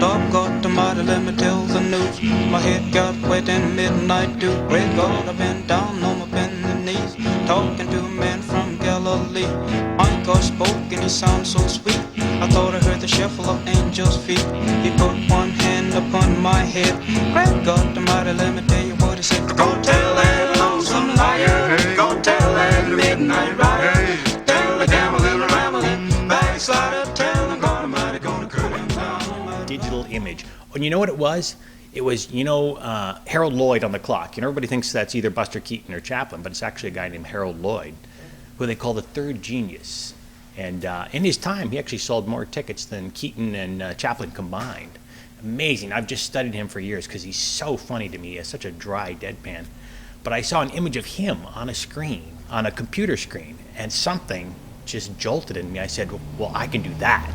Dog got the mighty, let me tell the news. My head got wet in midnight dew. Great God, I've been down on my bended knees, talking to a man from Galilee. My God spoke and he sounded so sweet. I thought I heard the shuffle of angels' feet. He put one hand upon my head. Great God, the mighty, let me tell you what he said. Go tell that lonesome liar, go tell that midnight rider, tell the gambling, rambling, backslider, tell him God Almighty gonna cut him down. Digital image. And you know what it was? It was, Harold Lloyd on the clock. Everybody thinks that's either Buster Keaton or Chaplin, but it's actually a guy named Harold Lloyd, who they call the third genius. And in his time, he actually sold more tickets than Keaton and Chaplin combined. Amazing. I've just studied him for years because he's so funny to me. He has such a dry deadpan. But I saw an image of him on a screen, on a computer screen, and something just jolted in me. I said, well, I can do that,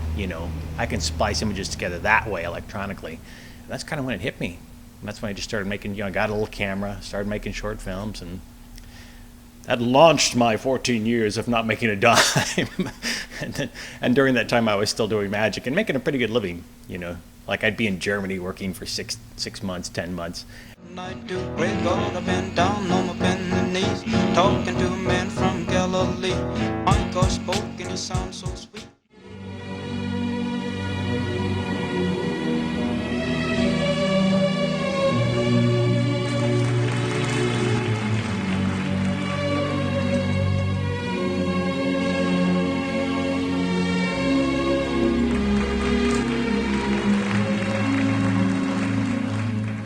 I can splice images together that way electronically. And that's kind of when it hit me. And that's when I just started making, I got a little camera, started making short films, and that launched my 14 years of not making a dime. and during that time, I was still doing magic and making a pretty good living, Like I'd be in Germany working for six months, 10 months. I do great God, I've been down on my bended knees, talking to a man from Galilee. My God spoke and he sounded so sweet.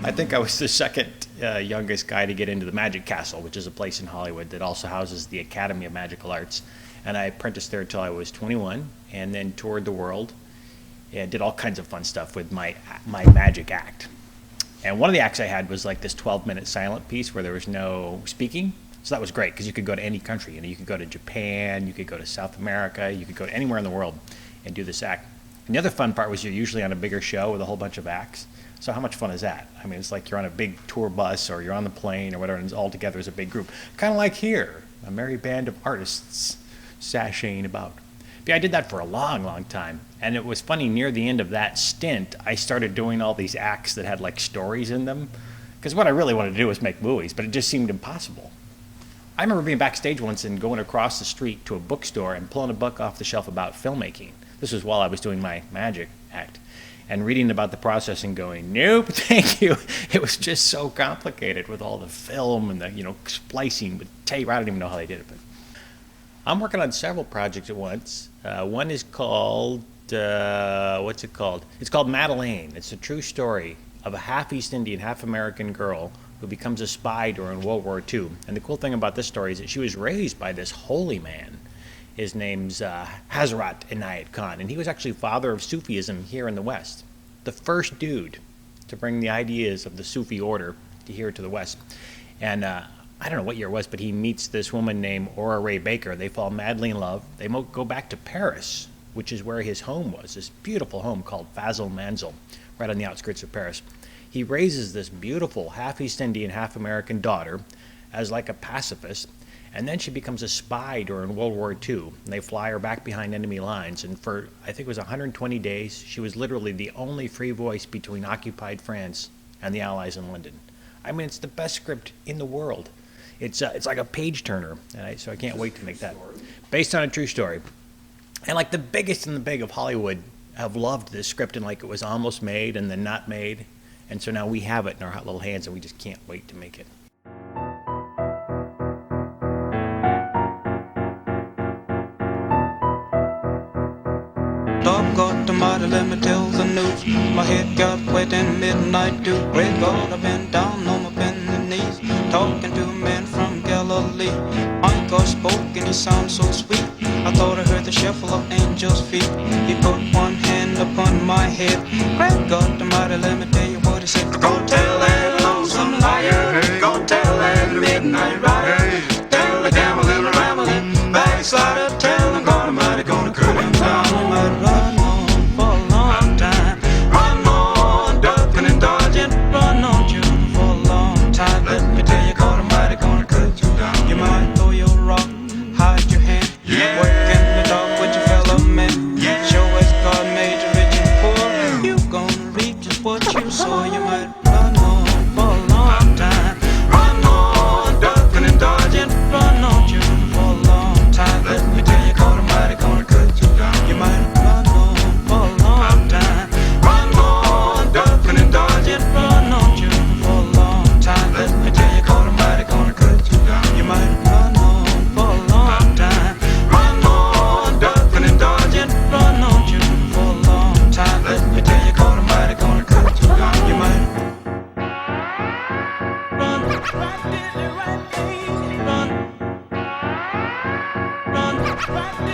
I think I was the second youngest guy to get into the Magic Castle, which is a place in Hollywood that also houses the Academy of Magical Arts. And I apprenticed there until I was 21, and then toured the world and did all kinds of fun stuff with my magic act. And one of the acts I had was like this 12-minute silent piece where there was no speaking. So that was great because you could go to any country. You could go to Japan, you could go to South America, you could go to anywhere in the world and do this act. And the other fun part was you're usually on a bigger show with a whole bunch of acts. So how much fun is that? I mean, it's like you're on a big tour bus or you're on the plane or whatever, and it's all together as a big group. Kind of like here, a merry band of artists sashaying about. But yeah, I did that for a long, long time. And it was funny, near the end of that stint, I started doing all these acts that had like stories in them. Because what I really wanted to do was make movies, but it just seemed impossible. I remember being backstage once and going across the street to a bookstore and pulling a book off the shelf about filmmaking. This was while I was doing my magic act. And reading about the process and going, nope, thank you. It was just so complicated with all the film and the, splicing with tape. I don't even know how they did it. But I'm working on several projects at once. One is called, what's it called? It's called Madeleine. It's a true story of a half East Indian, half American girl who becomes a spy during World War II. And the cool thing about this story is that she was raised by this holy man. His name's Hazrat Inayat Khan, and he was actually father of Sufism here in the West. The first dude to bring the ideas of the Sufi order to here to the West. And I don't know what year it was, but he meets this woman named Aura Ray Baker. They fall madly in love. They go back to Paris, which is where his home was, this beautiful home called Fazil Manzil, right on the outskirts of Paris. He raises this beautiful half East Indian, half American daughter as like a pacifist. And then she becomes a spy during World War II. And they fly her back behind enemy lines. And for, I think it was 120 days, she was literally the only free voice between occupied France and the Allies in London. I mean, it's the best script in the world. It's like a page turner. So I can't wait to make that. Based on a true story. And like the biggest in the big of Hollywood have loved this script, and like it was almost made and then not made. And so now we have it in our hot little hands, and we just can't wait to make it. Dog got the mighty, let me tell the news. My head got wet in midnight dew. Great God, I've been down on my bended knees, talking to a man from Galilee. My God spoke and he sounded so sweet. I thought I heard the shuffle of angels' feet. He put one hand upon my head. Great God the mighty, let me tell you what he said. Go tell that lonesome liar, go tell that midnight rider, tell the gambling, rambling, backslider, tell him God Almighty gonna cut him down. Run on for a long time, run on, ducking and dodging, run on you for a long time. Let me tell you, God Almighty gonna cut you down. You might throw your rock, hide your hand, work in the dark with your fellow men. Show us God made you rich and poor. You gonna reap right